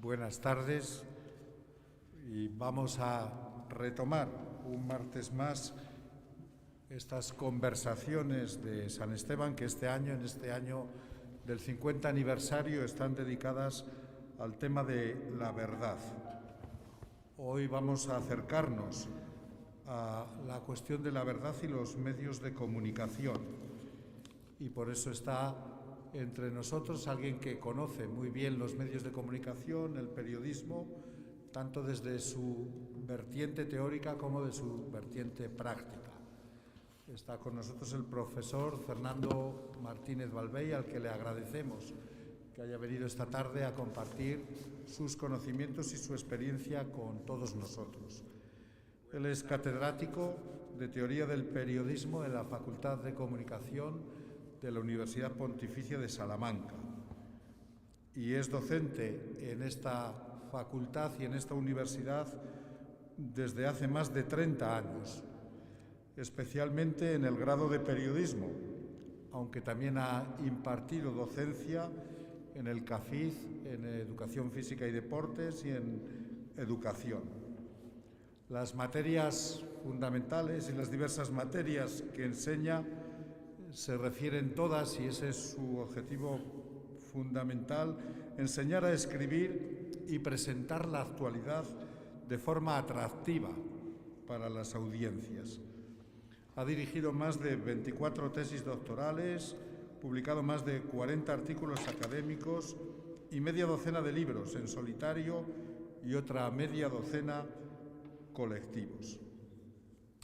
Buenas tardes y vamos a retomar un martes más estas conversaciones de San Esteban que en este año del 50 aniversario, están dedicadas al tema de la verdad. Hoy vamos a acercarnos a la cuestión de la verdad y los medios de comunicación, y por eso está entre nosotros alguien que conoce muy bien los medios de comunicación, el periodismo, tanto desde su vertiente teórica como de su vertiente práctica. Está con nosotros el profesor Fernando Martínez Balvey, al que le agradecemos que haya venido esta tarde a compartir sus conocimientos y su experiencia con todos nosotros. Él es catedrático de Teoría del Periodismo en la Facultad de Comunicación de la Universidad Pontificia de Salamanca y es docente en esta facultad y en esta universidad desde hace más de 30 años, especialmente en el grado de periodismo, aunque también ha impartido docencia en el CAFID, en Educación Física y Deportes y en Educación. Las materias fundamentales y las diversas materias que enseña se refieren todas, y ese es su objetivo fundamental, enseñar a escribir y presentar la actualidad de forma atractiva para las audiencias. Ha dirigido más de 24 tesis doctorales, publicado más de 40 artículos académicos y media docena de libros en solitario y otra media docena colectivos.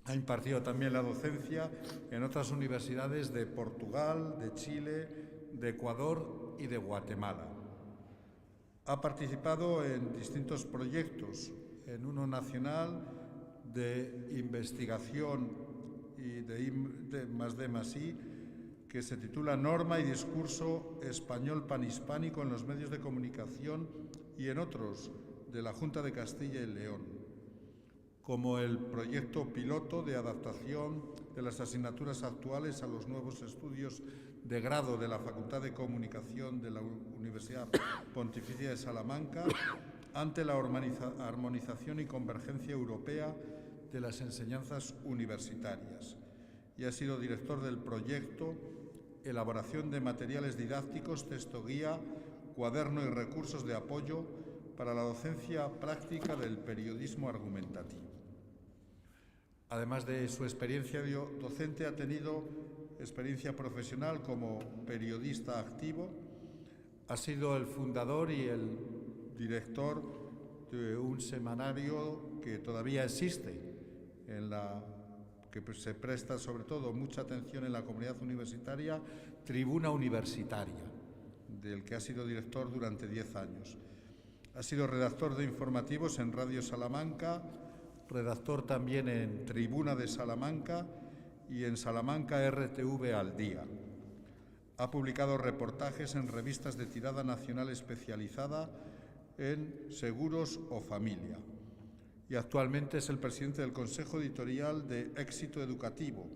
Ha impartido también la docencia en otras universidades de Portugal, de Chile, de Ecuador y de Guatemala. Ha participado en distintos proyectos, en uno nacional de investigación y de I+D+I, que se titula Norma y Discurso Español Panhispánico en los medios de comunicación, y en otros de la Junta de Castilla y León, como el proyecto piloto de adaptación de las asignaturas actuales a los nuevos estudios de grado de la Facultad de Comunicación de la Universidad Pontificia de Salamanca ante la armonización y convergencia europea de las enseñanzas universitarias, y ha sido director del proyecto Elaboración de materiales didácticos, texto guía, cuaderno y recursos de apoyo para la docencia práctica del periodismo argumentativo. Además de su experiencia docente, ha tenido experiencia profesional como periodista activo. Ha sido el fundador y el director de un semanario que todavía existe, que se presta sobre todo mucha atención en la comunidad universitaria, Tribuna Universitaria, del que ha sido director durante 10 años. Ha sido redactor de informativos en Radio Salamanca, redactor también en Tribuna de Salamanca y en Salamanca RTV al Día. Ha publicado reportajes en revistas de tirada nacional especializada en seguros o familia. Y actualmente es el presidente del Consejo Editorial de Éxito Educativo,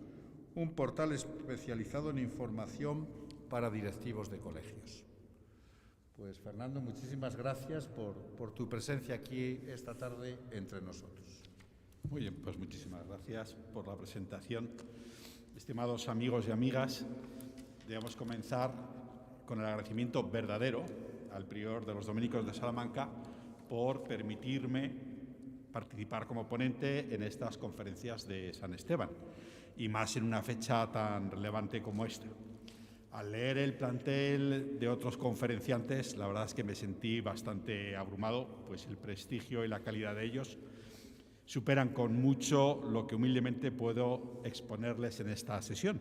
un portal especializado en información para directivos de colegios. Pues Fernando, muchísimas gracias por tu presencia aquí esta tarde entre nosotros. Muy bien, pues muchísimas gracias por la presentación. Estimados amigos y amigas, debemos comenzar con el agradecimiento verdadero al prior de los dominicos de Salamanca por permitirme participar como ponente en estas conferencias de San Esteban, y más en una fecha tan relevante como esta. Al leer el plantel de otros conferenciantes, la verdad es que me sentí bastante abrumado, pues el prestigio y la calidad de ellos superan con mucho lo que humildemente puedo exponerles en esta sesión.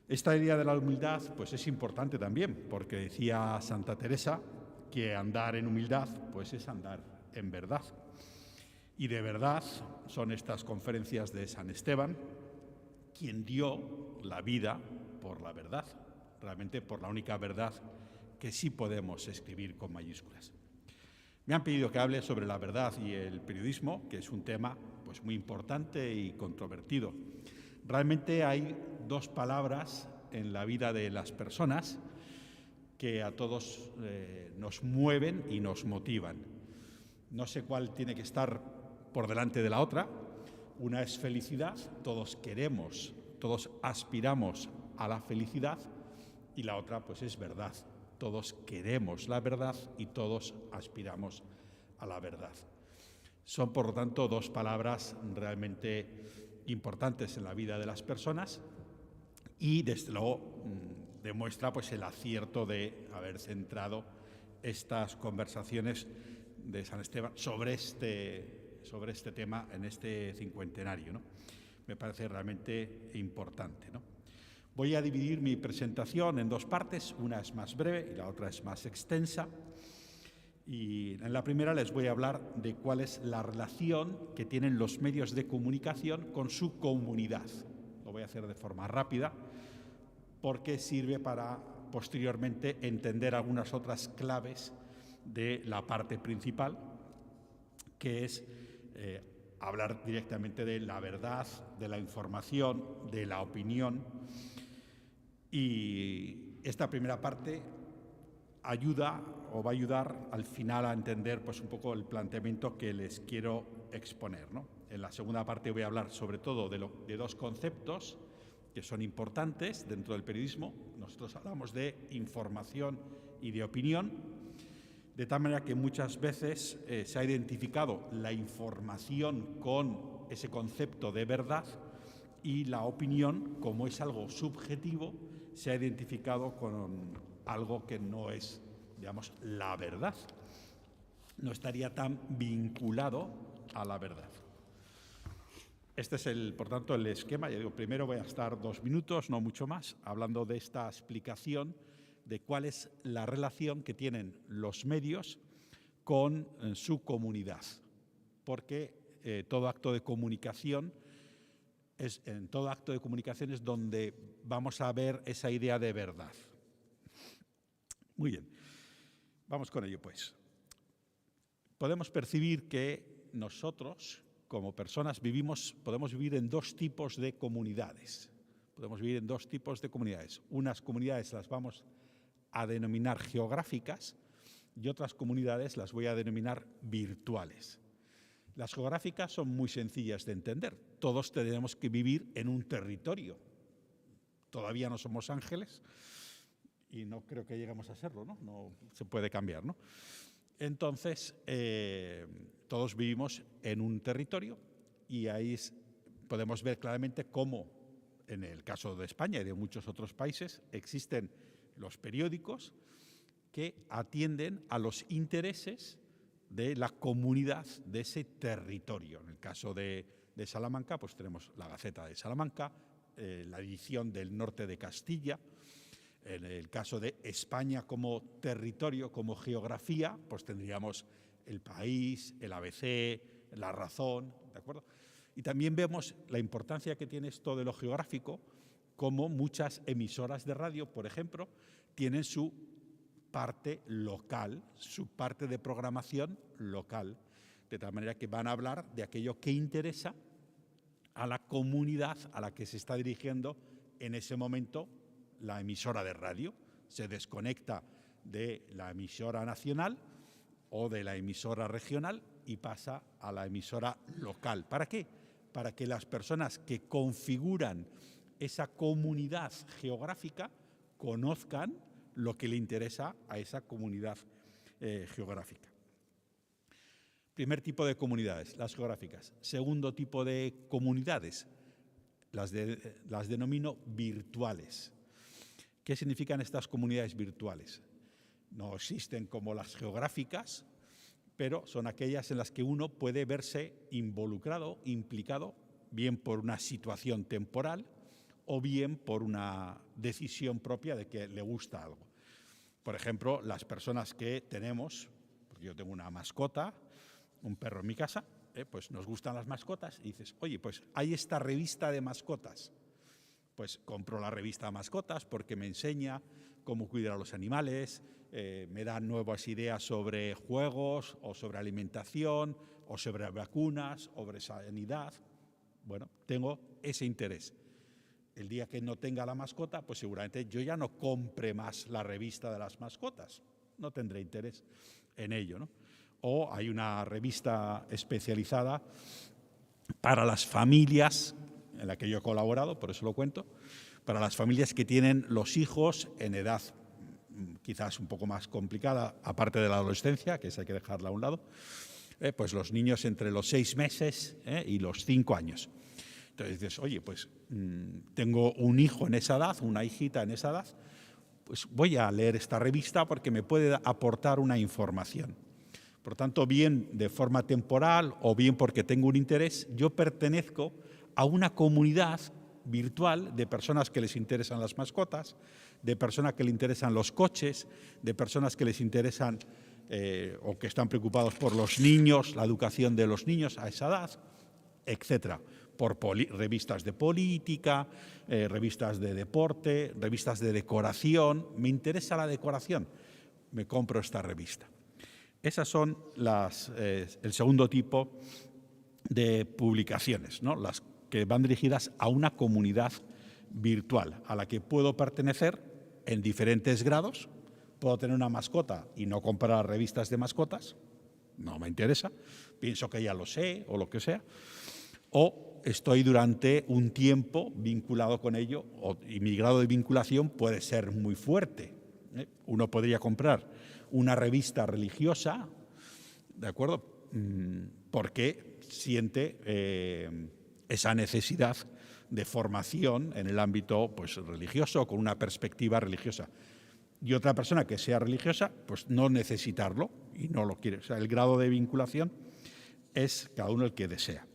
Esta idea de la humildad pues es importante también, porque decía Santa Teresa que andar en humildad pues es andar en verdad. Y de verdad son estas conferencias de San Esteban quien dio la vida por la verdad, realmente por la única verdad que sí podemos escribir con mayúsculas. Me han pedido que hable sobre la verdad y el periodismo, que es un tema pues muy importante y controvertido. Realmente hay dos palabras en la vida de las personas que a todos nos mueven y nos motivan. No sé cuál tiene que estar por delante de la otra. Una es felicidad, todos queremos, todos aspiramos a la felicidad, y la otra pues es verdad. Todos queremos la verdad y todos aspiramos a la verdad. Son, por lo tanto, dos palabras realmente importantes en la vida de las personas y, desde luego, demuestra pues el acierto de haber centrado estas conversaciones de San Esteban sobre este tema en este cincuentenario, ¿no? Me parece realmente importante, ¿no? Voy a dividir mi presentación en dos partes, una es más breve y la otra es más extensa. Y en la primera les voy a hablar de cuál es la relación que tienen los medios de comunicación con su comunidad. Lo voy a hacer de forma rápida porque sirve para posteriormente entender algunas otras claves de la parte principal, que es hablar directamente de la verdad, de la información, de la opinión. Y esta primera parte ayuda o va a ayudar al final a entender pues un poco el planteamiento que les quiero exponer, ¿no? En la segunda parte voy a hablar sobre todo de dos conceptos que son importantes dentro del periodismo. Nosotros hablamos de información y de opinión, de tal manera que muchas veces se ha identificado la información con ese concepto de verdad y la opinión, como es algo subjetivo, se ha identificado con algo que no es, digamos, la verdad. No estaría tan vinculado a la verdad. Este es, por tanto, el esquema. Ya digo, primero voy a estar 2 minutos, no mucho más, hablando de esta explicación de cuál es la relación que tienen los medios con su comunidad. Porque todo acto de comunicación es donde vamos a ver esa idea de verdad. Muy bien, vamos con ello pues. Podemos percibir que nosotros, como personas, podemos vivir en dos tipos de comunidades. Unas comunidades las vamos a denominar geográficas y otras comunidades las voy a denominar virtuales. Las geográficas son muy sencillas de entender. Todos tenemos que vivir en un territorio. Todavía no somos ángeles y no creo que lleguemos a serlo, ¿no? No se puede cambiar, ¿no? Entonces, todos vivimos en un territorio y ahí podemos ver claramente cómo, en el caso de España y de muchos otros países, existen los periódicos que atienden a los intereses de la comunidad de ese territorio. En el caso de Salamanca, pues tenemos la Gaceta de Salamanca, la edición del norte de Castilla. En el caso de España como territorio, como geografía, pues tendríamos El País, el ABC, La Razón, ¿de acuerdo? Y también vemos la importancia que tiene esto de lo geográfico, como muchas emisoras de radio, por ejemplo, tienen su parte local, su parte de programación local, de tal manera que van a hablar de aquello que interesa a la comunidad a la que se está dirigiendo en ese momento la emisora de radio. Se desconecta de la emisora nacional o de la emisora regional y pasa a la emisora local. ¿Para qué? Para que las personas que configuran esa comunidad geográfica conozcan lo que le interesa a esa comunidad geográfica. Primer tipo de comunidades, las geográficas. Segundo tipo de comunidades, las denomino virtuales. ¿Qué significan estas comunidades virtuales? No existen como las geográficas, pero son aquellas en las que uno puede verse involucrado, implicado, bien por una situación temporal o bien por una decisión propia de que le gusta algo. Por ejemplo, las personas que tenemos, porque yo tengo una mascota, un perro en mi casa, pues nos gustan las mascotas y dices, oye, pues hay esta revista de mascotas. Pues compro la revista Mascotas porque me enseña cómo cuidar a los animales, me da nuevas ideas sobre juegos o sobre alimentación o sobre vacunas, sobre sanidad. Bueno, tengo ese interés. el día que no tenga la mascota, pues seguramente yo ya no compre más la revista de las mascotas, no tendré interés en ello, ¿no? O hay una revista especializada para las familias, en la que yo he colaborado, por eso lo cuento, para las familias que tienen los hijos en edad quizás un poco más complicada, aparte de la adolescencia, que esa hay que dejarla a un lado, pues los niños entre los 6 meses y los 5 años. Entonces dices, oye, pues tengo un hijo en esa edad, una hijita en esa edad, pues voy a leer esta revista porque me puede aportar una información. Por tanto, bien de forma temporal o bien porque tengo un interés, yo pertenezco a una comunidad virtual de personas que les interesan las mascotas, de personas que les interesan los coches, de personas que les interesan o que están preocupados por los niños, la educación de los niños a esa edad, etcétera. Por revistas de política, revistas de deporte, revistas de decoración. Me interesa la decoración, me compro esta revista. Esas son el segundo tipo de publicaciones, ¿no? Las que van dirigidas a una comunidad virtual a la que puedo pertenecer en diferentes grados. Puedo tener una mascota y no comprar revistas de mascotas, no me interesa, pienso que ya lo sé o lo que sea, o estoy durante un tiempo vinculado con ello y mi grado de vinculación puede ser muy fuerte. Uno podría comprar una revista religiosa, ¿de acuerdo? Porque siente esa necesidad de formación en el ámbito pues, religioso, con una perspectiva religiosa. Y otra persona que sea religiosa, pues no necesitarlo y no lo quiere. O sea, el grado de vinculación es cada uno el que desea.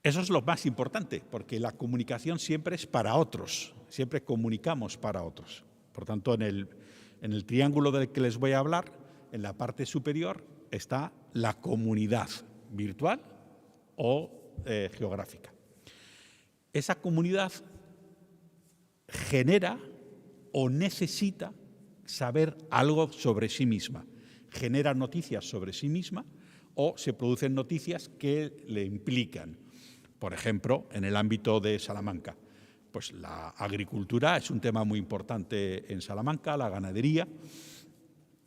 Eso es lo más importante, porque la comunicación siempre es para otros, siempre comunicamos para otros. Por tanto, en el triángulo del que les voy a hablar, en la parte superior está la comunidad virtual o geográfica. Esa comunidad genera o necesita saber algo sobre sí misma, genera noticias sobre sí misma o se producen noticias que le implican. Por ejemplo, en el ámbito de Salamanca, pues la agricultura es un tema muy importante en Salamanca, la ganadería,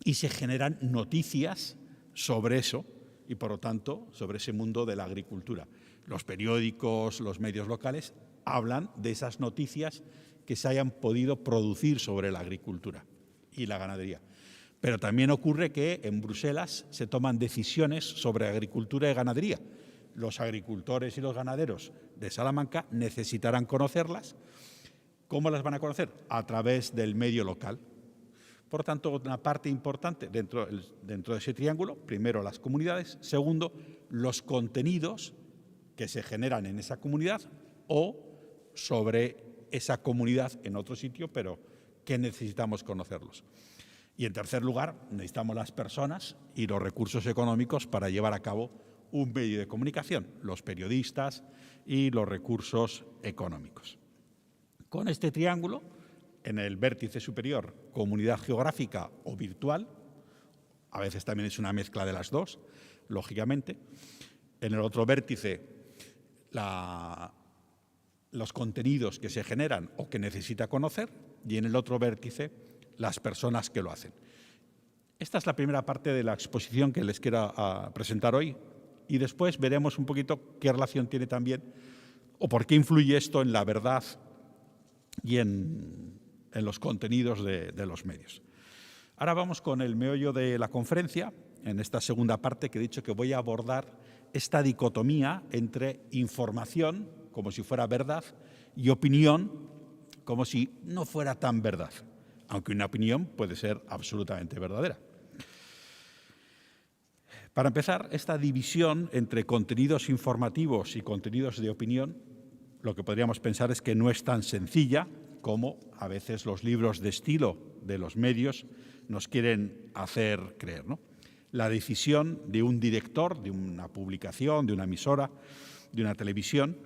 y se generan noticias sobre eso y, por lo tanto, sobre ese mundo de la agricultura. Los periódicos, los medios locales hablan de esas noticias que se hayan podido producir sobre la agricultura y la ganadería. Pero también ocurre que en Bruselas se toman decisiones sobre agricultura y ganadería. Los agricultores y los ganaderos de Salamanca necesitarán conocerlas. ¿Cómo las van a conocer? A través del medio local. Por tanto, una parte importante dentro de ese triángulo, primero las comunidades, segundo, los contenidos que se generan en esa comunidad o sobre esa comunidad en otro sitio, pero que necesitamos conocerlos. Y en tercer lugar, necesitamos las personas y los recursos económicos para llevar a cabo un medio de comunicación, los periodistas y los recursos económicos. Con este triángulo, en el vértice superior, comunidad geográfica o virtual, a veces también es una mezcla de las dos, lógicamente. En el otro vértice, los contenidos que se generan o que necesita conocer, y en el otro vértice, las personas que lo hacen. Esta es la primera parte de la exposición que les quiero presentar hoy, y después veremos un poquito qué relación tiene también, o por qué influye esto en la verdad y en los contenidos de los medios. Ahora vamos con el meollo de la conferencia, en esta segunda parte que he dicho que voy a abordar esta dicotomía entre información, como si fuera verdad, y opinión, como si no fuera tan verdad, aunque una opinión puede ser absolutamente verdadera. Para empezar, esta división entre contenidos informativos y contenidos de opinión, lo que podríamos pensar es que no es tan sencilla como a veces los libros de estilo de los medios nos quieren hacer creer, ¿no? La decisión de un director, de una publicación, de una emisora, de una televisión,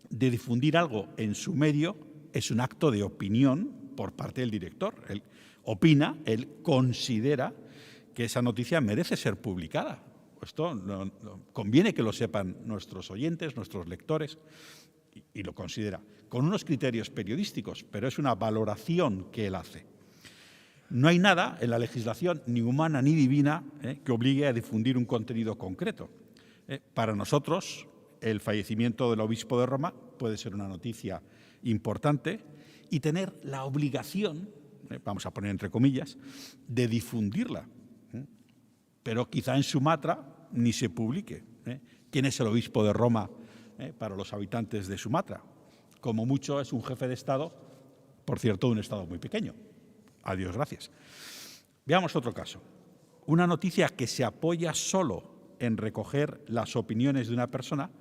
de difundir algo en su medio es un acto de opinión por parte del director. Él opina, él considera que esa noticia merece ser publicada. Esto conviene que lo sepan nuestros oyentes, nuestros lectores, y lo considera, con unos criterios periodísticos, pero es una valoración que él hace. No hay nada en la legislación, ni humana ni divina, que obligue a difundir un contenido concreto. Para nosotros, el fallecimiento del obispo de Roma puede ser una noticia importante y tener la obligación, vamos a poner entre comillas, de difundirla. Pero quizá en Sumatra ni se publique. ¿Quién es el obispo de Roma para los habitantes de Sumatra? Como mucho es un jefe de Estado, por cierto, de un Estado muy pequeño. Adiós, gracias. Veamos otro caso. Una noticia que se apoya solo en recoger las opiniones de una persona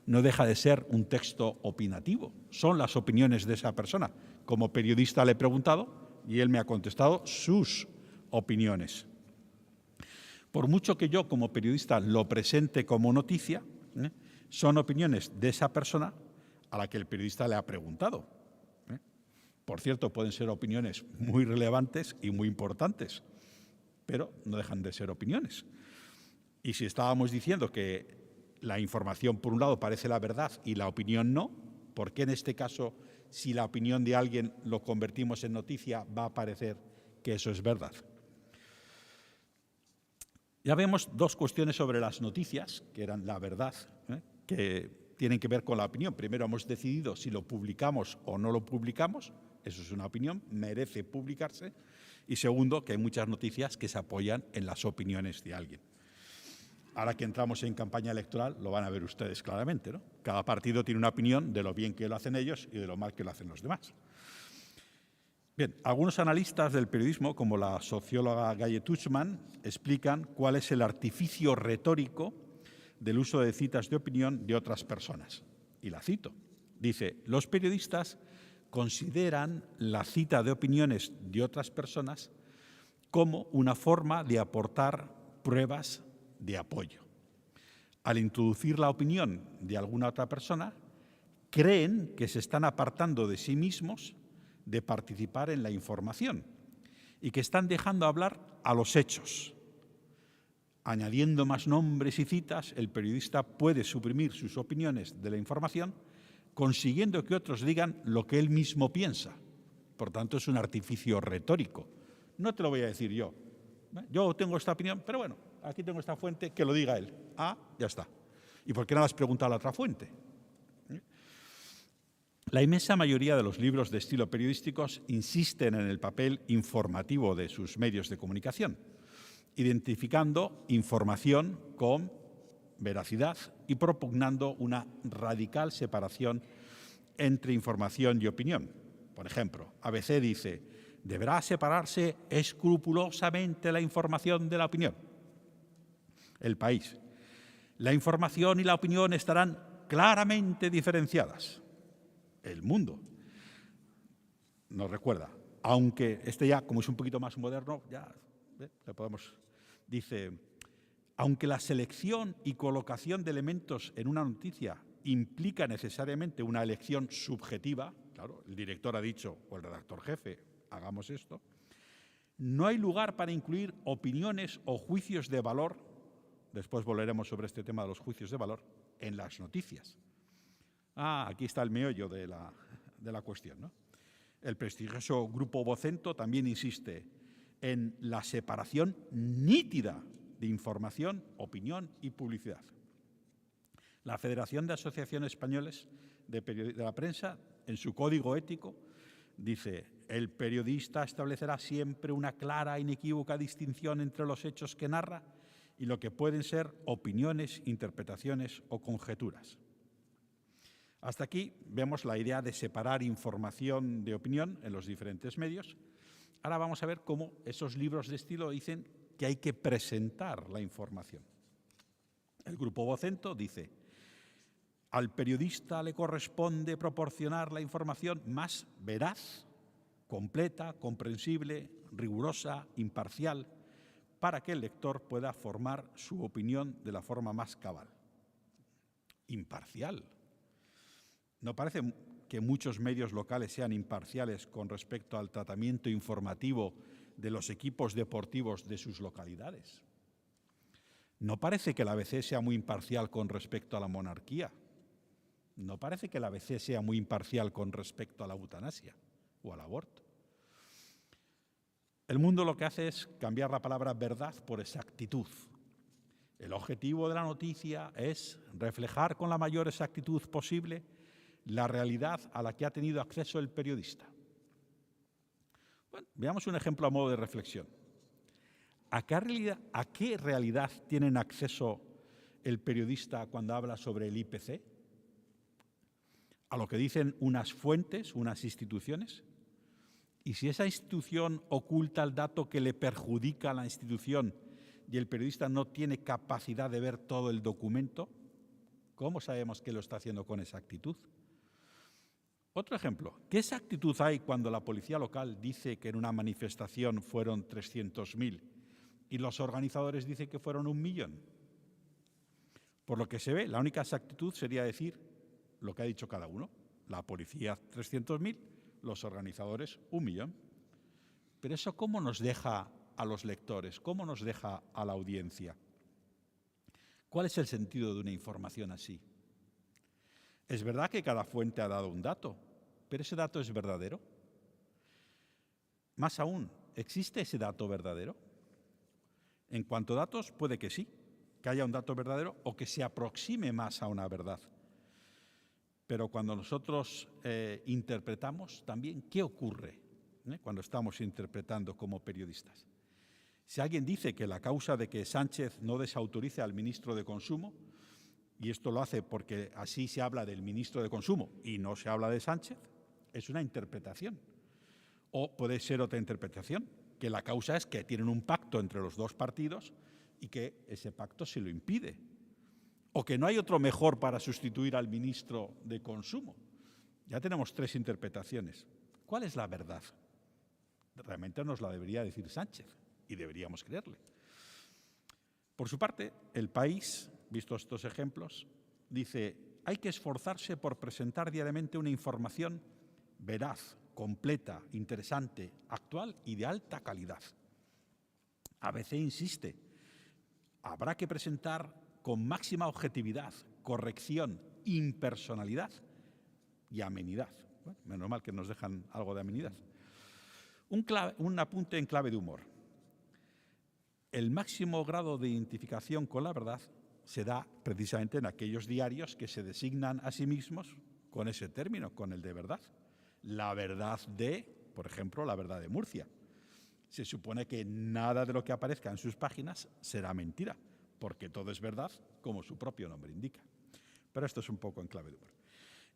no deja de ser un texto opinativo. Son las opiniones de esa persona. Como periodista le he preguntado y él me ha contestado sus opiniones. Por mucho que yo como periodista lo presente como noticia, son opiniones de esa persona a la que el periodista le ha preguntado. Por cierto, pueden ser opiniones muy relevantes y muy importantes, pero no dejan de ser opiniones. Y si estábamos diciendo que la información, por un lado, parece la verdad y la opinión no, ¿por qué en este caso, si la opinión de alguien lo convertimos en noticia, va a parecer que eso es verdad? Ya vemos dos cuestiones sobre las noticias, que eran la verdad, que tienen que ver con la opinión. Primero, hemos decidido si lo publicamos o no lo publicamos. Eso es una opinión, merece publicarse. Y segundo, que hay muchas noticias que se apoyan en las opiniones de alguien. Ahora que entramos en campaña electoral, lo van a ver ustedes claramente, ¿no? Cada partido tiene una opinión de lo bien que lo hacen ellos y de lo mal que lo hacen los demás. Bien, algunos analistas del periodismo, como la socióloga Gaye Tuchman, explican cuál es el artificio retórico del uso de citas de opinión de otras personas. Y la cito. Dice, los periodistas consideran la cita de opiniones de otras personas como una forma de aportar pruebas de apoyo. Al introducir la opinión de alguna otra persona, creen que se están apartando de sí mismos de participar en la información y que están dejando hablar a los hechos. Añadiendo más nombres y citas, el periodista puede suprimir sus opiniones de la información, consiguiendo que otros digan lo que él mismo piensa. Por tanto, es un artificio retórico. No te lo voy a decir yo. Yo tengo esta opinión, pero bueno, aquí tengo esta fuente, que lo diga él. Ah, ya está. ¿Y por qué no has preguntado a la otra fuente? La inmensa mayoría de los libros de estilo periodísticos insisten en el papel informativo de sus medios de comunicación, identificando información con veracidad y propugnando una radical separación entre información y opinión. Por ejemplo, ABC dice, deberá separarse escrupulosamente la información de la opinión. El País, la información y la opinión estarán claramente diferenciadas. El Mundo nos recuerda, aunque este ya, como es un poquito más moderno, ya le podemos, dice, aunque la selección y colocación de elementos en una noticia implica necesariamente una elección subjetiva, claro, el director ha dicho, o el redactor jefe, hagamos esto, no hay lugar para incluir opiniones o juicios de valor, después volveremos sobre este tema de los juicios de valor, en las noticias. Aquí está el meollo de la cuestión, ¿no? El prestigioso Grupo Vocento también insiste en la separación nítida de información, opinión y publicidad. La Federación de Asociaciones Españolas de la Prensa, en su código ético, dice, el periodista establecerá siempre una clara e inequívoca distinción entre los hechos que narra y lo que pueden ser opiniones, interpretaciones o conjeturas. Hasta aquí vemos la idea de separar información de opinión en los diferentes medios. Ahora vamos a ver cómo esos libros de estilo dicen que hay que presentar la información. El Grupo Vocento dice, al periodista le corresponde proporcionar la información más veraz, completa, comprensible, rigurosa, imparcial, para que el lector pueda formar su opinión de la forma más cabal. Imparcial. ¿No parece que muchos medios locales sean imparciales con respecto al tratamiento informativo de los equipos deportivos de sus localidades? ¿No parece que la ABC sea muy imparcial con respecto a la monarquía? No parece que la ABC sea muy imparcial con respecto a la eutanasia o al aborto. El Mundo lo que hace es cambiar la palabra verdad por exactitud. El objetivo de la noticia es reflejar con la mayor exactitud posible la realidad a la que ha tenido acceso el periodista. Bueno, veamos un ejemplo a modo de reflexión. ¿A qué realidad tienen acceso el periodista cuando habla sobre el IPC? ¿A lo que dicen unas fuentes, unas instituciones? Y si esa institución oculta el dato que le perjudica a la institución y el periodista no tiene capacidad de ver todo el documento, ¿cómo sabemos que lo está haciendo con exactitud? Otro ejemplo, ¿qué exactitud hay cuando la policía local dice que en una manifestación fueron 300.000 y los organizadores dicen que fueron 1 millón? Por lo que se ve, la única exactitud sería decir lo que ha dicho cada uno. La policía 300.000, los organizadores 1 millón. Pero eso, ¿cómo nos deja a los lectores? ¿Cómo nos deja a la audiencia? ¿Cuál es el sentido de una información así? Es verdad que cada fuente ha dado un dato, pero ¿ese dato es verdadero? Más aún, ¿existe ese dato verdadero? En cuanto a datos, puede que sí, que haya un dato verdadero o que se aproxime más a una verdad. Pero cuando nosotros interpretamos también, ¿qué ocurre cuando estamos interpretando como periodistas? Si alguien dice que la causa de que Sánchez no desautorice al ministro de Consumo, y esto lo hace porque así se habla del ministro de Consumo y no se habla de Sánchez, es una interpretación. O puede ser otra interpretación, que la causa es que tienen un pacto entre los dos partidos y que ese pacto se lo impide. O que no hay otro mejor para sustituir al ministro de Consumo. Ya tenemos 3 interpretaciones. ¿Cuál es la verdad? Realmente nos la debería decir Sánchez y deberíamos creerle. Por su parte, El País, vistos estos ejemplos, dice: hay que esforzarse por presentar diariamente una información veraz, completa, interesante, actual y de alta calidad. ABC insiste: habrá que presentar con máxima objetividad, corrección, impersonalidad y amenidad. Bueno, menos mal que nos dejan algo de amenidad. Un apunte en clave de humor. El máximo grado de identificación con la verdad se da precisamente en aquellos diarios que se designan a sí mismos con ese término, con el de verdad. La verdad de, por ejemplo, La Verdad de Murcia. Se supone que nada de lo que aparezca en sus páginas será mentira, porque todo es verdad, como su propio nombre indica. Pero esto es un poco en clave de humor.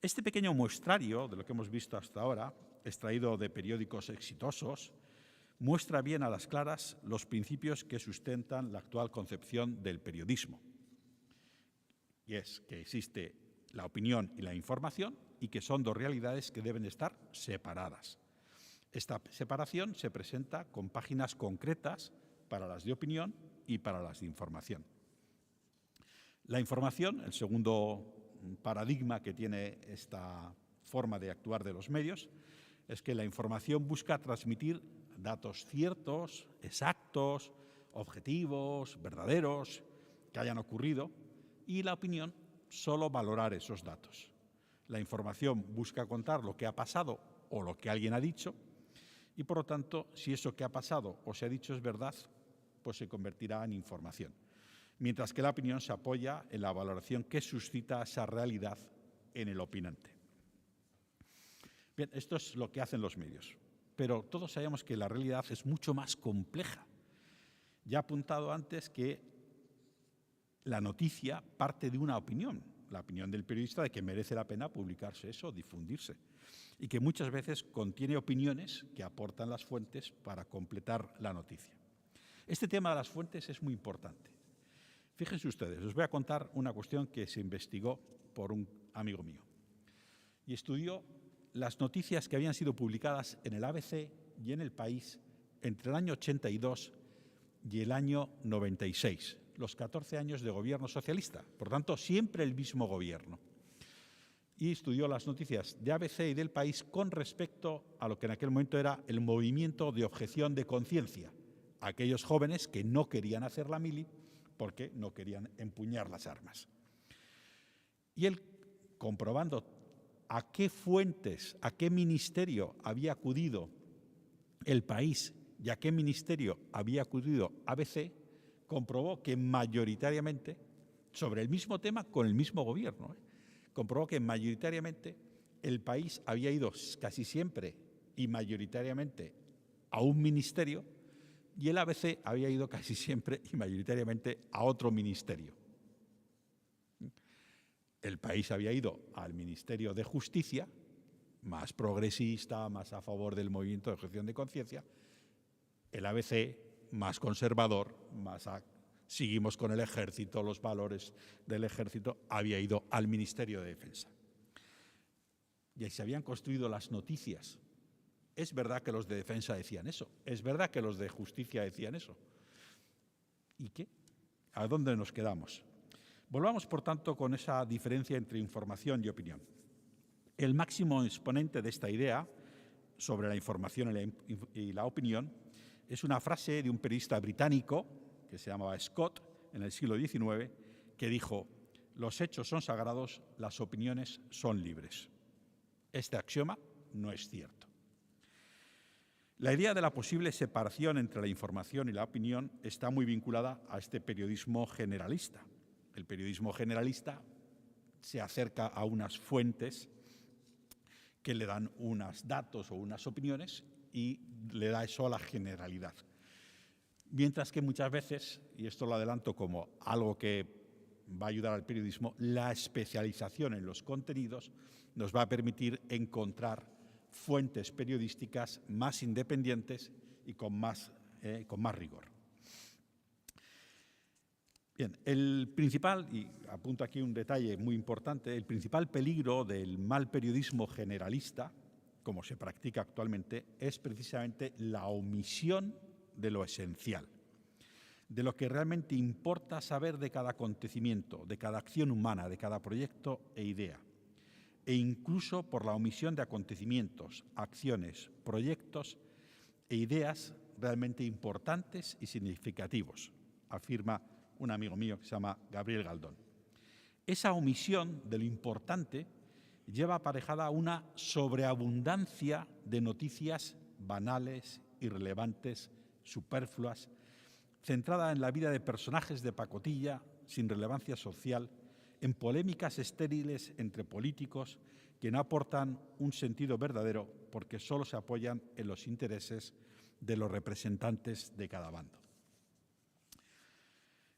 Este pequeño muestrario de lo que hemos visto hasta ahora, extraído de periódicos exitosos, muestra bien a las claras los principios que sustentan la actual concepción del periodismo. Y es que existe la opinión y la información y que son 2 realidades que deben estar separadas. Esta separación se presenta con páginas concretas para las de opinión y para las de información. La información, el segundo paradigma que tiene esta forma de actuar de los medios, es que la información busca transmitir datos ciertos, exactos, objetivos, verdaderos, que hayan ocurrido, y la opinión solo valorar esos datos. La información busca contar lo que ha pasado o lo que alguien ha dicho, y por lo tanto, si eso que ha pasado o se ha dicho es verdad, pues se convertirá en información. Mientras que la opinión se apoya en la valoración que suscita esa realidad en el opinante. Bien, esto es lo que hacen los medios, pero todos sabemos que la realidad es mucho más compleja. Ya he apuntado antes que la noticia parte de una opinión, la opinión del periodista de que merece la pena publicarse eso, difundirse, y que muchas veces contiene opiniones que aportan las fuentes para completar la noticia. Este tema de las fuentes es muy importante. Fíjense ustedes, os voy a contar una cuestión que se investigó por un amigo mío y estudió las noticias que habían sido publicadas en el ABC y en El País entre el año 82 y el año 96, los 14 años de gobierno socialista, por tanto, siempre el mismo gobierno. Y estudió las noticias de ABC y del País con respecto a lo que en aquel momento era el movimiento de objeción de conciencia, aquellos jóvenes que no querían hacer la mili porque no querían empuñar las armas. Y él comprobando a qué fuentes, a qué ministerio había acudido El País y a qué ministerio había acudido ABC, comprobó que mayoritariamente, sobre el mismo tema con el mismo gobierno, comprobó que mayoritariamente El País había ido casi siempre y mayoritariamente a un ministerio y el ABC había ido casi siempre y mayoritariamente a otro ministerio. El País había ido al Ministerio de Justicia, más progresista, más a favor del movimiento de objeción de conciencia. El ABC, más conservador, seguimos con el ejército, los valores del ejército, había ido al Ministerio de Defensa. Y ahí se habían construido las noticias. Es verdad que los de Defensa decían eso, es verdad que los de Justicia decían eso. ¿Y qué? ¿A dónde nos quedamos? Volvamos, por tanto, con esa diferencia entre información y opinión. El máximo exponente de esta idea sobre la información y la opinión es una frase de un periodista británico que se llamaba Scott en el siglo XIX, que dijo: «Los hechos son sagrados, las opiniones son libres». Este axioma no es cierto. La idea de la posible separación entre la información y la opinión está muy vinculada a este periodismo generalista. El periodismo generalista se acerca a unas fuentes que le dan unos datos o unas opiniones y le da eso a la generalidad. Mientras que muchas veces, y esto lo adelanto como algo que va a ayudar al periodismo, la especialización en los contenidos nos va a permitir encontrar fuentes periodísticas más independientes y con más rigor. Bien, el principal, y apunto aquí un detalle muy importante, el principal peligro del mal periodismo generalista, como se practica actualmente, es precisamente la omisión de lo esencial, de lo que realmente importa saber de cada acontecimiento, de cada acción humana, de cada proyecto e idea, e incluso por la omisión de acontecimientos, acciones, proyectos e ideas realmente importantes y significativos, afirma un amigo mío que se llama Gabriel Galdón. Esa omisión de lo importante lleva aparejada una sobreabundancia de noticias banales, irrelevantes, superfluas, centrada en la vida de personajes de pacotilla, sin relevancia social, en polémicas estériles entre políticos que no aportan un sentido verdadero porque solo se apoyan en los intereses de los representantes de cada bando.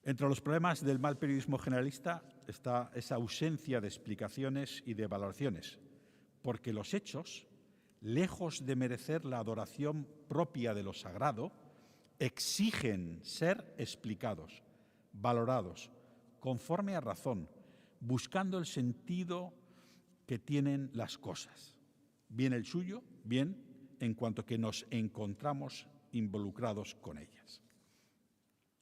Entre los problemas del mal periodismo generalista está esa ausencia de explicaciones y de valoraciones, porque los hechos, lejos de merecer la adoración propia de lo sagrado, exigen ser explicados, valorados, conforme a razón, buscando el sentido que tienen las cosas, bien el suyo, bien en cuanto que nos encontramos involucrados con ellas.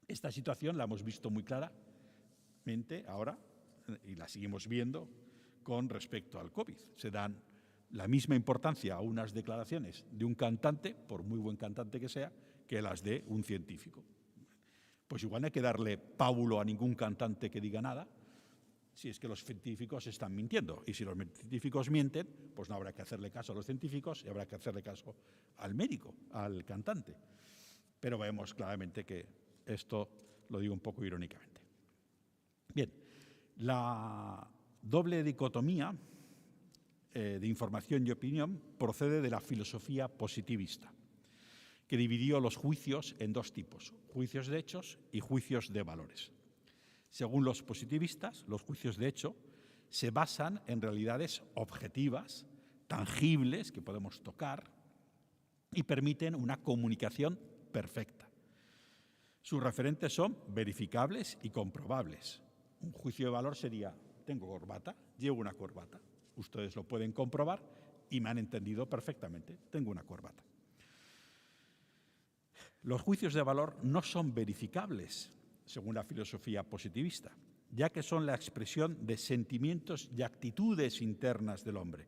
Esta situación la hemos visto muy claramente ahora y la seguimos viendo con respecto al COVID. Se dan la misma importancia a unas declaraciones de un cantante, por muy buen cantante que sea, que las de un científico. Pues igual no hay que darle pábulo a ningún cantante que diga nada, si es que los científicos están mintiendo. Y si los científicos mienten, pues no habrá que hacerle caso a los científicos y habrá que hacerle caso al médico, al cantante. Pero vemos claramente que esto lo digo un poco irónicamente. Bien, la doble dicotomía de información y opinión procede de la filosofía positivista, que dividió los juicios en dos tipos, juicios de hechos y juicios de valores. Según los positivistas, los juicios de hecho se basan en realidades objetivas, tangibles, que podemos tocar, y permiten una comunicación perfecta. Sus referentes son verificables y comprobables. Un juicio de valor sería: tengo corbata, llevo una corbata. Ustedes lo pueden comprobar y me han entendido perfectamente. Tengo una corbata. Los juicios de valor no son verificables, según la filosofía positivista, ya que son la expresión de sentimientos y actitudes internas del hombre.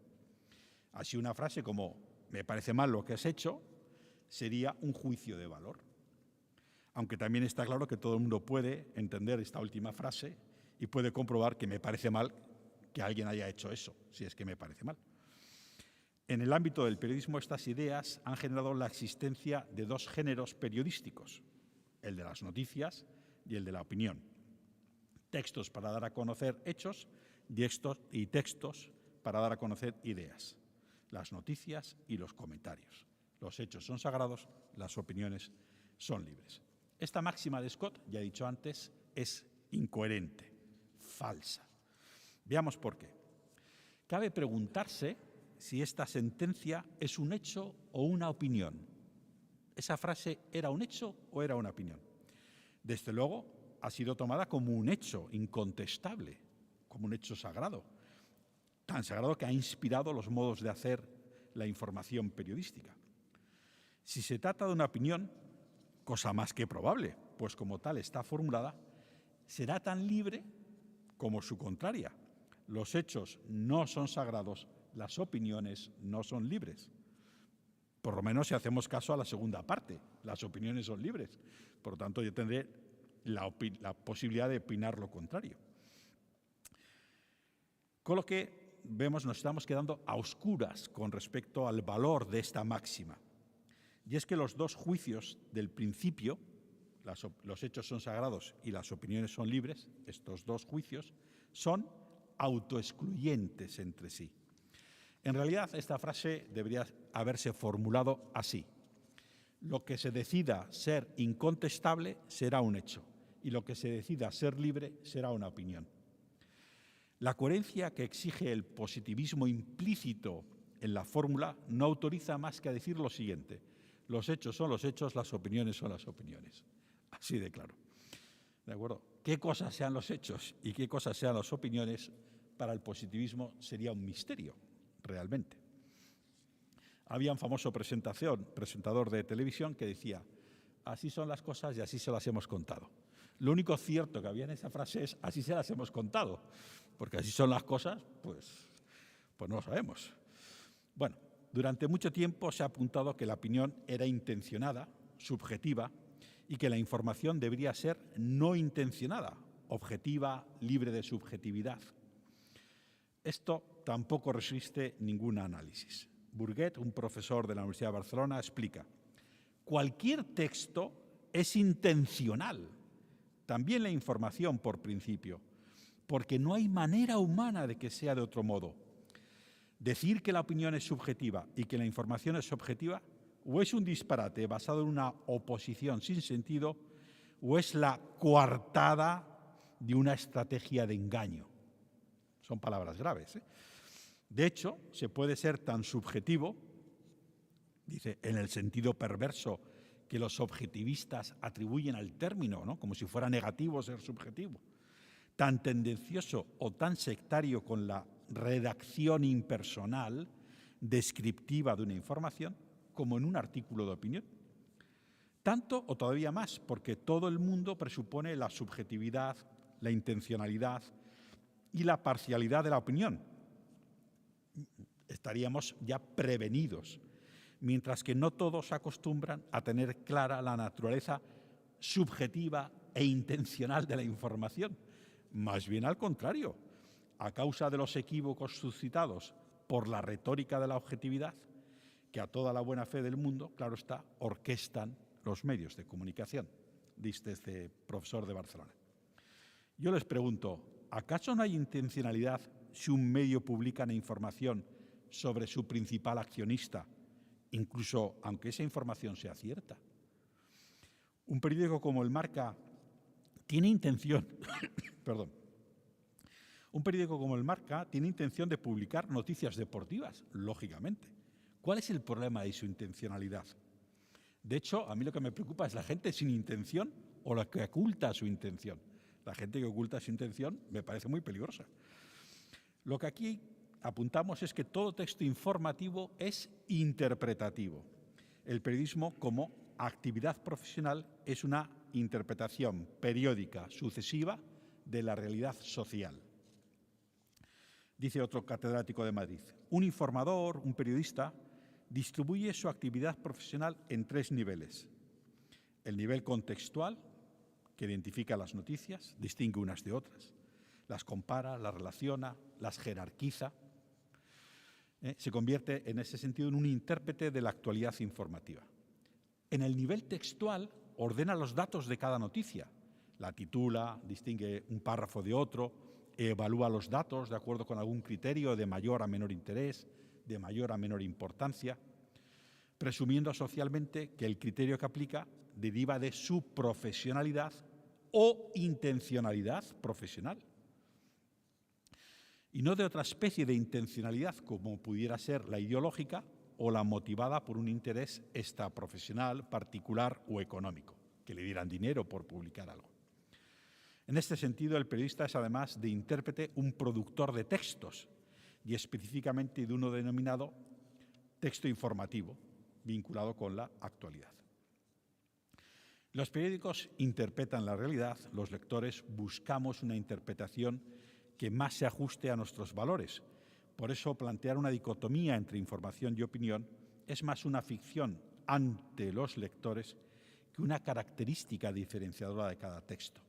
Así, una frase como «me parece mal lo que has hecho» sería un juicio de valor. Aunque también está claro que todo el mundo puede entender esta última frase y puede comprobar que me parece mal que alguien haya hecho eso, si es que me parece mal. En el ámbito del periodismo, estas ideas han generado la existencia de dos géneros periodísticos, el de las noticias y el de la opinión. Textos para dar a conocer hechos y textos para dar a conocer ideas. Las noticias y los comentarios. Los hechos son sagrados, las opiniones son libres. Esta máxima de Scott, ya he dicho antes, es incoherente, falsa. Veamos por qué. Cabe preguntarse si esta sentencia es un hecho o una opinión. ¿Esa frase era un hecho o era una opinión? Desde luego, ha sido tomada como un hecho incontestable, como un hecho sagrado, tan sagrado que ha inspirado los modos de hacer la información periodística. Si se trata de una opinión, cosa más que probable, pues como tal está formulada, será tan libre como su contraria. Los hechos no son sagrados, las opiniones no son libres. Por lo menos si hacemos caso a la segunda parte, las opiniones son libres. Por lo tanto, yo tendré la posibilidad de opinar lo contrario. Con lo que vemos, nos estamos quedando a oscuras con respecto al valor de esta máxima. Y es que los dos juicios del principio, los hechos son sagrados y las opiniones son libres, estos dos juicios son autoexcluyentes entre sí. En realidad, esta frase debería haberse formulado así. Lo que se decida ser incontestable será un hecho y lo que se decida ser libre será una opinión. La coherencia que exige el positivismo implícito en la fórmula no autoriza más que a decir lo siguiente: los hechos son los hechos, las opiniones son las opiniones. Así de claro. ¿De acuerdo? ¿Qué cosas sean los hechos y qué cosas sean las opiniones? Para el positivismo sería un misterio, realmente. Había un famoso presentador de televisión que decía: así son las cosas y así se las hemos contado. Lo único cierto que había en esa frase es: así se las hemos contado, porque así son las cosas, pues no lo sabemos. Bueno, durante mucho tiempo se ha apuntado que la opinión era intencionada, subjetiva, y que la información debería ser no intencionada, objetiva, libre de subjetividad. Esto tampoco resiste ningún análisis. Burguet, un profesor de la Universidad de Barcelona, explica: cualquier texto es intencional, también la información por principio, porque no hay manera humana de que sea de otro modo. Decir que la opinión es subjetiva y que la información es objetiva o es un disparate basado en una oposición sin sentido o es la coartada de una estrategia de engaño. Son palabras graves, ¿eh? De hecho, se puede ser tan subjetivo, dice, en el sentido perverso que los objetivistas atribuyen al término, ¿no? Como si fuera negativo ser subjetivo, tan tendencioso o tan sectario con la redacción impersonal, descriptiva de una información, como en un artículo de opinión. Tanto o todavía más, porque todo el mundo presupone la subjetividad, la intencionalidad y la parcialidad de la opinión. Estaríamos ya prevenidos, mientras que no todos acostumbran a tener clara la naturaleza subjetiva e intencional de la información. Más bien al contrario, a causa de los equívocos suscitados por la retórica de la objetividad, que a toda la buena fe del mundo, claro está, orquestan los medios de comunicación, dice este profesor de Barcelona. Yo les pregunto, ¿acaso no hay intencionalidad si un medio publica una información sobre su principal accionista, incluso aunque esa información sea cierta? Un periódico como el Marca tiene intención, un periódico como el Marca tiene intención de publicar noticias deportivas, lógicamente. ¿Cuál es el problema de su intencionalidad? De hecho, a mí lo que me preocupa es la gente sin intención o la que oculta su intención. La gente que oculta su intención me parece muy peligrosa. Lo que aquí apuntamos es que todo texto informativo es interpretativo. El periodismo, como actividad profesional, es una interpretación periódica, sucesiva, de la realidad social. Dice otro catedrático de Madrid: un informador, un periodista, distribuye su actividad profesional en 3 niveles. El nivel contextual, que identifica las noticias, distingue unas de otras. las compara, las relaciona, las jerarquiza. Se convierte en ese sentido en un intérprete de la actualidad informativa. En el nivel textual ordena los datos de cada noticia, la titula, distingue un párrafo de otro, evalúa los datos de acuerdo con algún criterio de mayor a menor interés, de mayor a menor importancia, presumiendo socialmente que el criterio que aplica deriva de su profesionalidad o intencionalidad profesional, y no de otra especie de intencionalidad como pudiera ser la ideológica o la motivada por un interés extraprofesional, particular o económico, que le dieran dinero por publicar algo. En este sentido, el periodista es, además de intérprete, un productor de textos, y específicamente de uno denominado texto informativo, vinculado con la actualidad. Los periódicos interpretan la realidad, los lectores buscamos una interpretación que más se ajuste a nuestros valores. Por eso, plantear una dicotomía entre información y opinión es más una ficción ante los lectores que una característica diferenciadora de cada texto.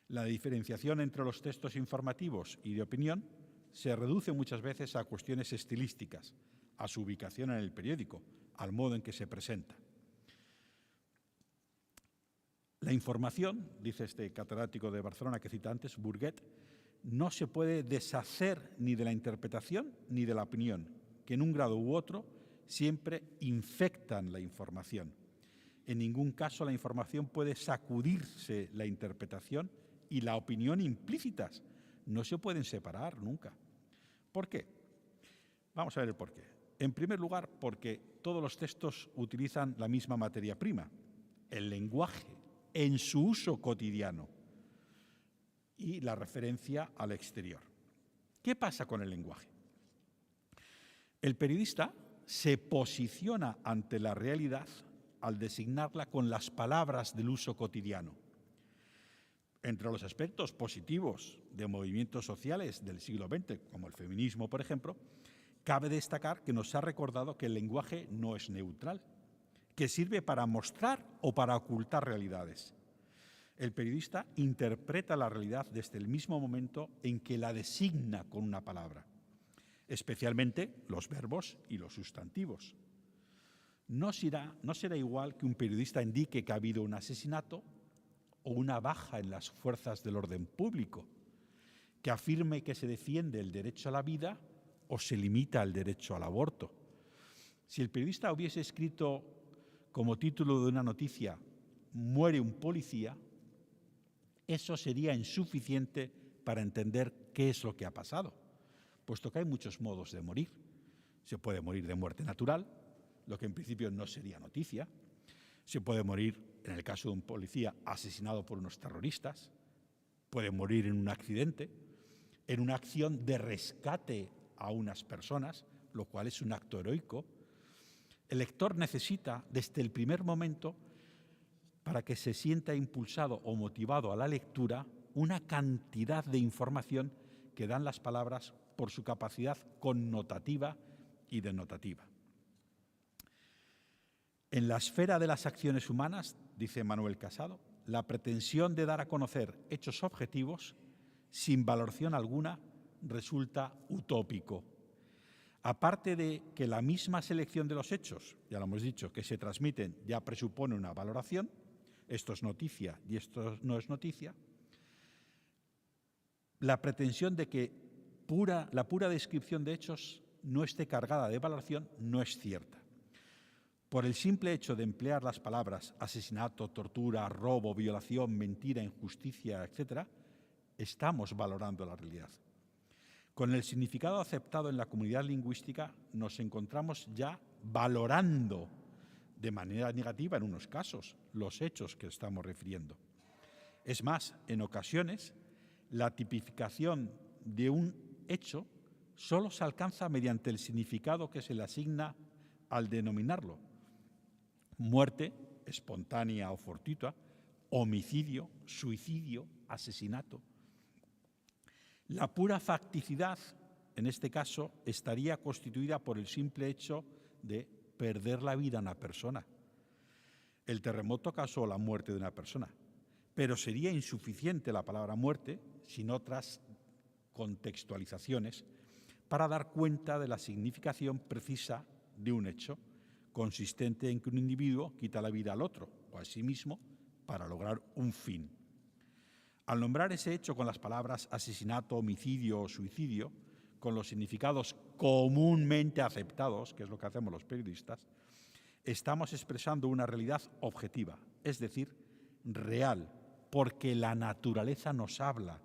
La diferenciación entre los textos informativos y de opinión se reduce muchas veces a cuestiones estilísticas, a su ubicación en el periódico, al modo en que se presenta. La información, dice este catedrático de Barcelona que cita antes, Burguet, no se puede deshacer ni de la interpretación ni de la opinión, que en un grado u otro siempre infectan la información. En ningún caso la información puede sacudirse la interpretación y la opinión implícitas. No se pueden separar nunca. ¿Por qué? Vamos a ver el porqué. En primer lugar, porque todos los textos utilizan la misma materia prima, el lenguaje, en su uso cotidiano y la referencia al exterior. ¿Qué pasa con el lenguaje? El periodista se posiciona ante la realidad al designarla con las palabras del uso cotidiano. Entre los aspectos positivos de movimientos sociales del siglo XX, como el feminismo, por ejemplo, cabe destacar que nos ha recordado que el lenguaje no es neutral, que sirve para mostrar o para ocultar realidades. El periodista interpreta la realidad desde el mismo momento en que la designa con una palabra, especialmente los verbos y los sustantivos. No será igual que un periodista indique que ha habido un asesinato o una baja en las fuerzas del orden público, que afirme que se defiende el derecho a la vida o se limita el derecho al aborto. Si el periodista hubiese escrito como título de una noticia «Muere un policía», eso sería insuficiente para entender qué es lo que ha pasado, puesto que hay muchos modos de morir. Se puede morir de muerte natural, lo que en principio no sería noticia. Se puede morir, en el caso de un policía, asesinado por unos terroristas. Puede morir en un accidente, en una acción de rescate a unas personas, lo cual es un acto heroico. El lector necesita, desde el primer momento, para que se sienta impulsado o motivado a la lectura, una cantidad de información que dan las palabras por su capacidad connotativa y denotativa. En la esfera de las acciones humanas, dice Manuel Casado, la pretensión de dar a conocer hechos objetivos sin valoración alguna resulta utópico. Aparte de que la misma selección de los hechos, ya lo hemos dicho, que se transmiten ya presupone una valoración, esto es noticia y esto no es noticia, la pretensión de que la pura descripción de hechos no esté cargada de valoración no es cierta. Por el simple hecho de emplear las palabras asesinato, tortura, robo, violación, mentira, injusticia, etc., estamos valorando la realidad. Con el significado aceptado en la comunidad lingüística nos encontramos ya valorando de manera negativa en unos casos los hechos que estamos refiriendo. Es más, en ocasiones, la tipificación de un hecho solo se alcanza mediante el significado que se le asigna al denominarlo. Muerte, espontánea o fortuita, homicidio, suicidio, asesinato. La pura facticidad, en este caso, estaría constituida por el simple hecho de perder la vida a una persona. El terremoto causó la muerte de una persona, pero sería insuficiente la palabra muerte sin otras contextualizaciones para dar cuenta de la significación precisa de un hecho, consistente en que un individuo quita la vida al otro o a sí mismo para lograr un fin. Al nombrar ese hecho con las palabras asesinato, homicidio o suicidio, con los significados comúnmente aceptados, que es lo que hacemos los periodistas, estamos expresando una realidad objetiva, es decir, real, porque la naturaleza nos habla,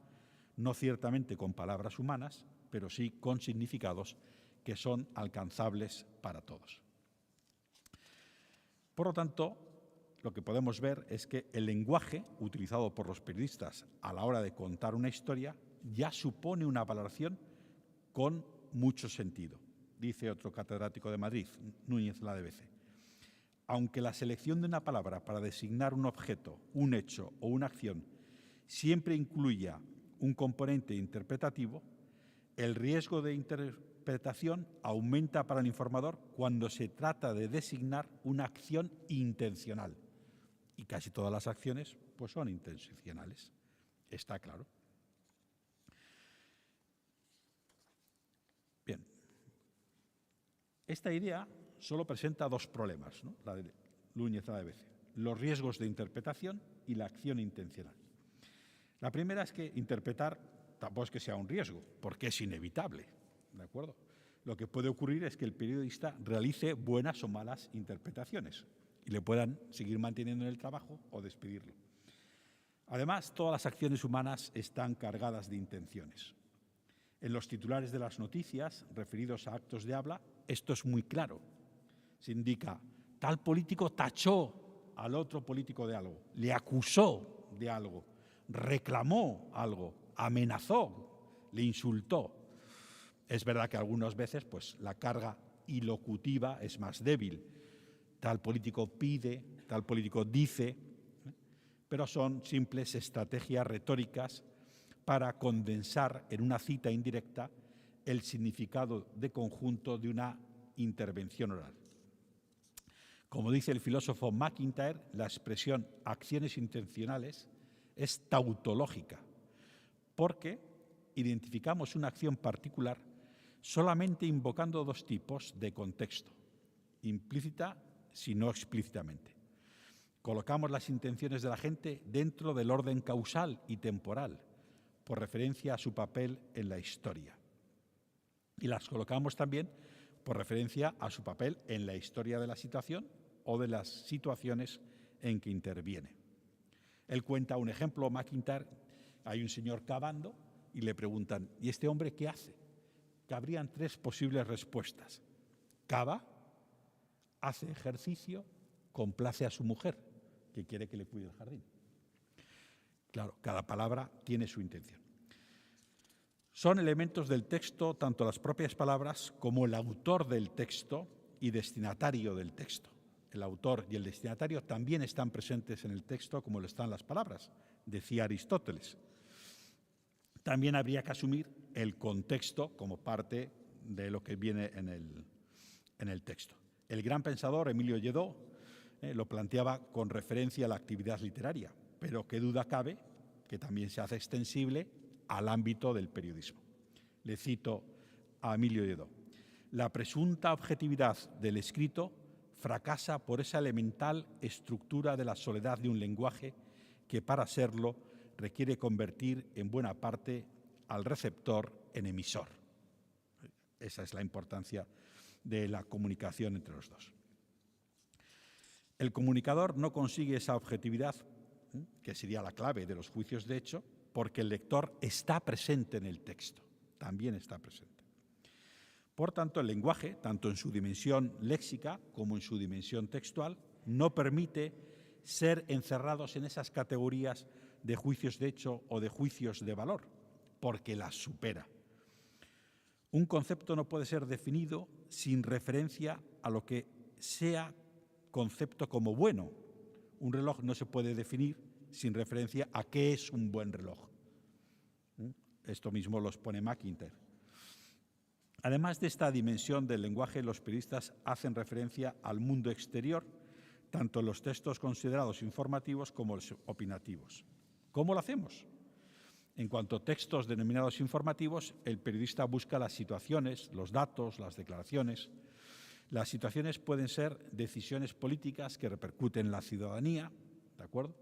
no ciertamente con palabras humanas, pero sí con significados que son alcanzables para todos. Por lo tanto, lo que podemos ver es que el lenguaje utilizado por los periodistas a la hora de contar una historia ya supone una valoración con mucho sentido. Dice otro catedrático de Madrid, Núñez Ladevece: aunque la selección de una palabra para designar un objeto, un hecho o una acción siempre incluya un componente interpretativo, el riesgo de interpretación aumenta para el informador cuando se trata de designar una acción intencional. Y casi todas las acciones pues, son intencionales, está claro. Bien, esta idea solo presenta dos problemas, ¿no? La de Núñez Ladevece: los riesgos de interpretación y la acción intencional. La primera es que interpretar tampoco es que sea un riesgo, porque es inevitable, ¿de acuerdo? Lo que puede ocurrir es que el periodista realice buenas o malas interpretaciones y le puedan seguir manteniendo en el trabajo o despedirlo. Además, todas las acciones humanas están cargadas de intenciones. En los titulares de las noticias referidos a actos de habla, esto es muy claro. Se indica: tal político tachó al otro político de algo, le acusó de algo, reclamó algo, amenazó, le insultó. Es verdad que algunas veces pues, la carga ilocutiva es más débil. Tal político pide, tal político dice, pero son simples estrategias retóricas para condensar en una cita indirecta el significado de conjunto de una intervención oral. Como dice el filósofo MacIntyre, la expresión acciones intencionales es tautológica, porque identificamos una acción particular solamente invocando dos tipos de contexto, implícita sino explícitamente. Colocamos las intenciones de la gente dentro del orden causal y temporal, por referencia a su papel en la historia. Y las colocamos también por referencia a su papel en la historia de la situación o de las situaciones en que interviene. Él cuenta un ejemplo, MacIntyre: hay un señor cavando y le preguntan: ¿y este hombre qué hace? Cabrían tres posibles respuestas: cava, hace ejercicio, complace a su mujer, que quiere que le cuide el jardín. Claro, cada palabra tiene su intención. Son elementos del texto tanto las propias palabras como el autor del texto y destinatario del texto. El autor y el destinatario también están presentes en el texto como lo están las palabras, decía Aristóteles. También habría que asumir el contexto como parte de lo que viene en el texto. El gran pensador Emilio Lledó lo planteaba con referencia a la actividad literaria, pero qué duda cabe que también se hace extensible al ámbito del periodismo. Le cito a Emilio Lledó: la presunta objetividad del escrito fracasa por esa elemental estructura de la soledad de un lenguaje que, para serlo, requiere convertir en buena parte al receptor en emisor. Esa es la importancia de la comunicación entre los dos. El comunicador no consigue esa objetividad, que sería la clave de los juicios de hecho, porque el lector está presente en el texto, también está presente. Por tanto, el lenguaje, tanto en su dimensión léxica como en su dimensión textual, no permite ser encerrados en esas categorías de juicios de hecho o de juicios de valor, porque las supera. Un concepto no puede ser definido sin referencia a lo que sea concepto como bueno. Un reloj no se puede definir sin referencia a qué es un buen reloj. Esto mismo lo expone MacIntyre. Además de esta dimensión del lenguaje, los periodistas hacen referencia al mundo exterior, tanto en los textos considerados informativos como los opinativos. ¿Cómo lo hacemos? En cuanto a textos denominados informativos, el periodista busca las situaciones, los datos, las declaraciones. Las situaciones pueden ser decisiones políticas que repercuten en la ciudadanía, ¿de acuerdo?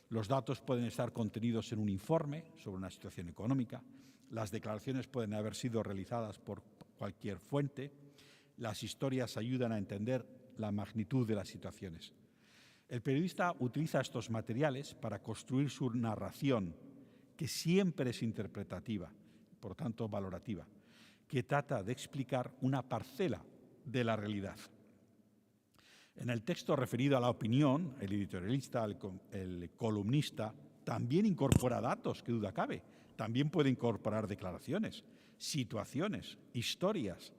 Los datos pueden estar contenidos en un informe sobre una situación económica. Las declaraciones pueden haber sido realizadas por cualquier fuente. Las historias ayudan a entender la magnitud de las situaciones. El periodista utiliza estos materiales para construir su narración, que siempre es interpretativa, por tanto valorativa, que trata de explicar una parcela de la realidad. En el texto referido a la opinión, el editorialista, el columnista, también incorpora datos, que duda cabe. También puede incorporar declaraciones, situaciones, historias,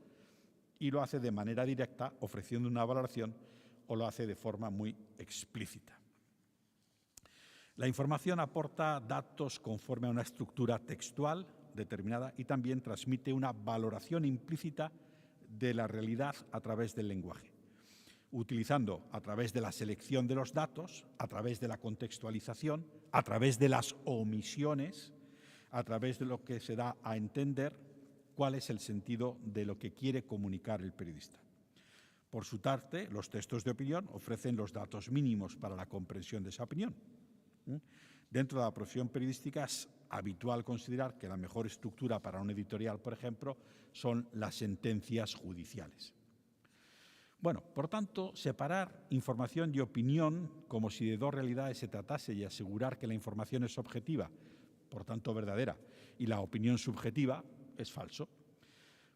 y lo hace de manera directa, ofreciendo una valoración, o lo hace de forma muy explícita. La información aporta datos conforme a una estructura textual determinada y también transmite una valoración implícita de la realidad a través del lenguaje, utilizando a través de la selección de los datos, a través de la contextualización, a través de las omisiones, a través de lo que se da a entender cuál es el sentido de lo que quiere comunicar el periodista. Por su parte, los textos de opinión ofrecen los datos mínimos para la comprensión de esa opinión. Dentro de la profesión periodística es habitual considerar que la mejor estructura para un editorial, por ejemplo, son las sentencias judiciales. Bueno, por tanto, separar información y opinión como si de dos realidades se tratase y asegurar que la información es objetiva, por tanto verdadera, y la opinión subjetiva es falso.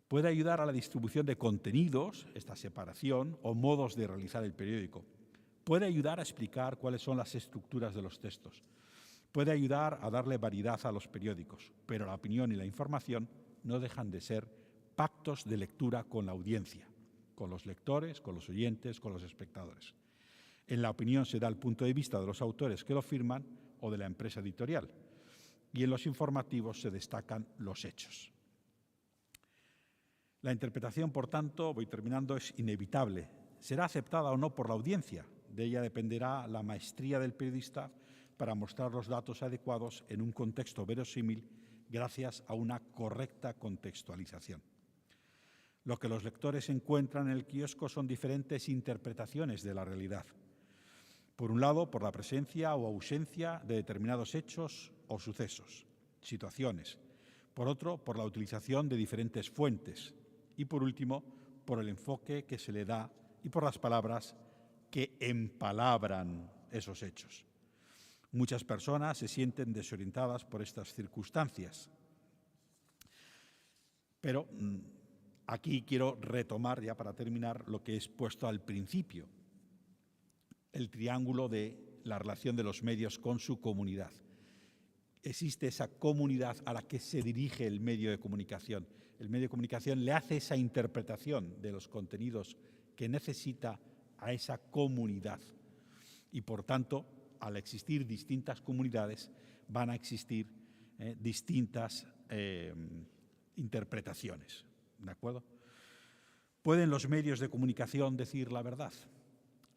Puede ayudar a la distribución de contenidos, esta separación, o modos de realizar el periódico. Puede ayudar a explicar cuáles son las estructuras de los textos. Puede ayudar a darle variedad a los periódicos, pero la opinión y la información no dejan de ser pactos de lectura con la audiencia, con los lectores, con los oyentes, con los espectadores. En la opinión se da el punto de vista de los autores que lo firman o de la empresa editorial, y en los informativos se destacan los hechos. La interpretación, por tanto, voy terminando, es inevitable. Será aceptada o no por la audiencia. De ella dependerá la maestría del periodista para mostrar los datos adecuados en un contexto verosímil gracias a una correcta contextualización. Lo que los lectores encuentran en el kiosco son diferentes interpretaciones de la realidad. Por un lado, por la presencia o ausencia de determinados hechos o sucesos, situaciones. Por otro, por la utilización de diferentes fuentes. Y por último, por el enfoque que se le da y por las palabras que empalabran esos hechos. Muchas personas se sienten desorientadas por estas circunstancias. Pero aquí quiero retomar, ya para terminar, lo que he expuesto al principio, el triángulo de la relación de los medios con su comunidad. Existe esa comunidad a la que se dirige el medio de comunicación. El medio de comunicación le hace esa interpretación de los contenidos que necesita a esa comunidad. Y, por tanto, al existir distintas comunidades, van a existir distintas interpretaciones. ¿De acuerdo? ¿Pueden los medios de comunicación decir la verdad?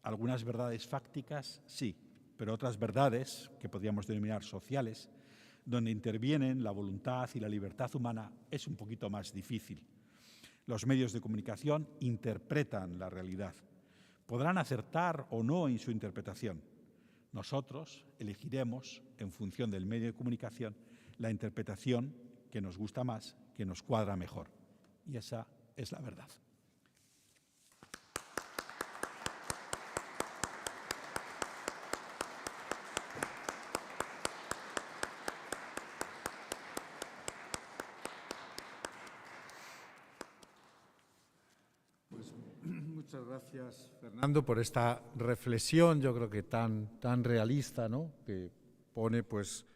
Algunas verdades fácticas, sí, pero otras verdades, que podríamos denominar sociales, donde intervienen la voluntad y la libertad humana, es un poquito más difícil. Los medios de comunicación interpretan la realidad. Podrán acertar o no en su interpretación. Nosotros elegiremos, en función del medio de comunicación, la interpretación que nos gusta más, que nos cuadra mejor. Y esa es la verdad. Muchas gracias, Fernando, por esta reflexión, yo creo que tan realista, ¿no?, que pone pues